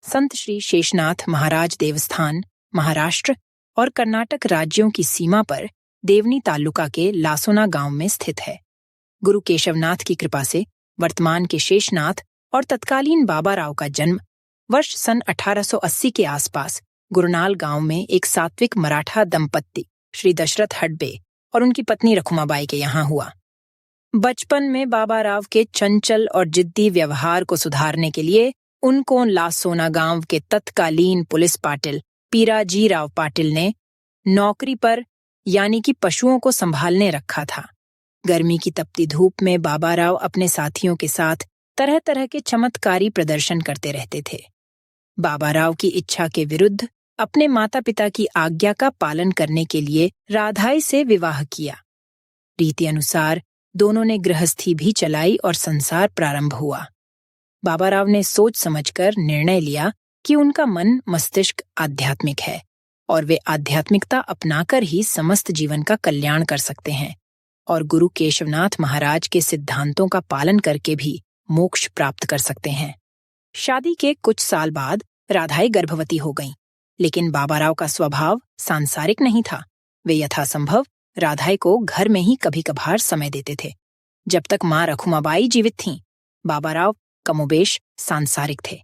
संत श्री शेषनाथ महाराज देवस्थान महाराष्ट्र और कर्नाटक राज्यों की सीमा पर देवनी तालुका के लासोना गांव में स्थित है। गुरु केशवनाथ की कृपा से वर्तमान के शेषनाथ और तत्कालीन बाबा राव का जन्म वर्ष सन 1880 के आसपास गुरुनाल गांव में एक सात्विक मराठा दंपत्ति श्री दशरथ हडबे और उनकी पत्नी रखुमाबाई के यहाँ हुआ। बचपन में बाबा राव के चंचल और जिद्दी व्यवहार को सुधारने के लिए उनको लासोना गांव के तत्कालीन पुलिस पाटिल पीराजी राव पाटिल ने नौकरी पर यानी कि पशुओं को संभालने रखा था। गर्मी की तपती धूप में बाबा राव अपने साथियों के साथ तरह तरह के चमत्कारी प्रदर्शन करते रहते थे। बाबा राव की इच्छा के विरुद्ध अपने माता पिता की आज्ञा का पालन करने के लिए राधाई से विवाह किया। रीति अनुसार दोनों ने गृहस्थी भी चलाई और संसार प्रारंभ हुआ। बाबा राव ने सोच समझकर निर्णय लिया कि उनका मन मस्तिष्क आध्यात्मिक है और वे आध्यात्मिकता अपनाकर ही समस्त जीवन का कल्याण कर सकते हैं और गुरु केशवनाथ महाराज के सिद्धांतों का पालन करके भी मोक्ष प्राप्त कर सकते हैं। शादी के कुछ साल बाद राधाई गर्भवती हो गईं, लेकिन बाबा राव का स्वभाव सांसारिक नहीं था। वे यथासंभव राधाई को घर में ही कभी कभार समय देते थे। जब तक माँ रखुमाबाई जीवित थीं, बाबा राव कमोबेश सांसारिक थे।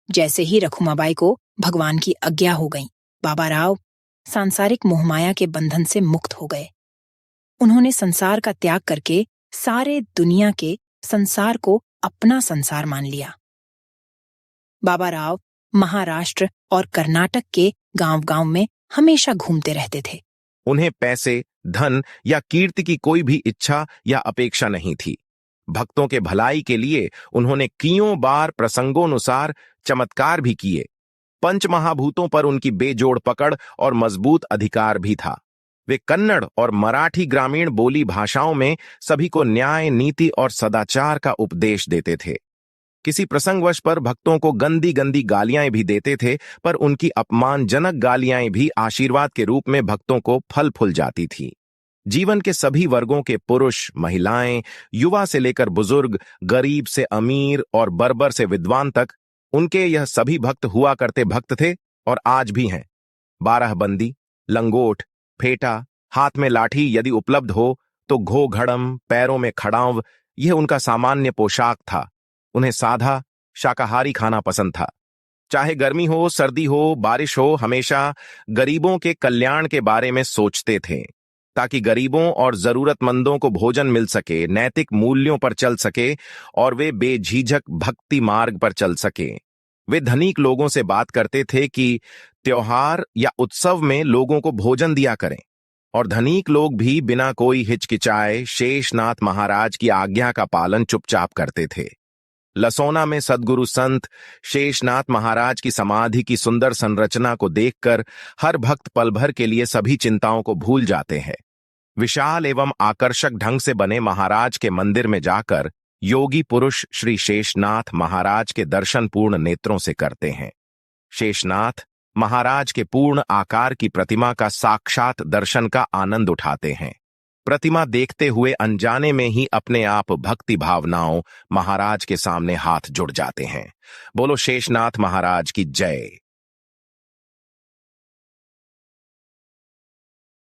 जैसे ही रखुमाबाई को भगवान की आज्ञा हो गई, बाबा राव सांसारिक मोहमाया के बंधन से मुक्त हो गए। उन्होंने संसार का त्याग करके सारे दुनिया के संसार को अपना संसार मान लिया। बाबा राव महाराष्ट्र और कर्नाटक के गांव-गांव में हमेशा घूमते रहते थे। उन्हें पैसे, धन या कीर्ति की कोई भी इच्छा या अपेक्षा नहीं थी। भक्तों के भलाई के लिए उन्होंने कियों बार प्रसंगोनुसार चमत्कार भी किए। पंच महाभूतों पर उनकी बेजोड़ पकड़ और मजबूत अधिकार भी था। वे कन्नड़ और मराठी ग्रामीण बोली भाषाओं में सभी को न्याय, नीति और सदाचार का उपदेश देते थे। किसी प्रसंगवश पर भक्तों को गंदी गंदी गालियां भी देते थे, पर उनकी अपमानजनक गालियां भी आशीर्वाद के रूप में भक्तों को फल फूल जाती थी। जीवन के सभी वर्गों के पुरुष, महिलाएं, युवा से लेकर बुजुर्ग, गरीब से अमीर और बर्बर से विद्वान तक, उनके यह सभी भक्त हुआ करते भक्त थे और आज भी हैं। 12 बंदी, लंगोट, फेटा, हाथ में लाठी यदि उपलब्ध हो तो घोघड़म, पैरों में खड़ांव, यह उनका सामान्य पोशाक था। उन्हें साधा शाकाहारी खाना पसंद था। चाहे गर्मी हो, सर्दी हो, बारिश हो, हमेशा गरीबों के कल्याण के बारे में सोचते थे, ताकि गरीबों और जरूरतमंदों को भोजन मिल सके, नैतिक मूल्यों पर चल सके और वे बेझिझक भक्ति मार्ग पर चल सके। वे धनिक लोगों से बात करते थे कि त्योहार या उत्सव में लोगों को भोजन दिया करें, और धनिक लोग भी बिना कोई हिचकिचाए शेषनाथ महाराज की आज्ञा का पालन चुपचाप करते थे। लसोना में सद्गुरु संत शेषनाथ महाराज की समाधि की सुंदर संरचना को देखकर हर भक्त पल भर के लिए सभी चिंताओं को भूल जाते हैं। विशाल एवं आकर्षक ढंग से बने महाराज के मंदिर में जाकर योगी पुरुष श्री शेषनाथ महाराज के दर्शन पूर्ण नेत्रों से करते हैं। शेषनाथ महाराज के पूर्ण आकार की प्रतिमा का साक्षात दर्शन का आनंद उठाते हैं। प्रतिमा देखते हुए अनजाने में ही अपने आप भक्ति भावनाओं महाराज के सामने हाथ जुड़ जाते हैं। बोलो शेषनाथ महाराज की जय।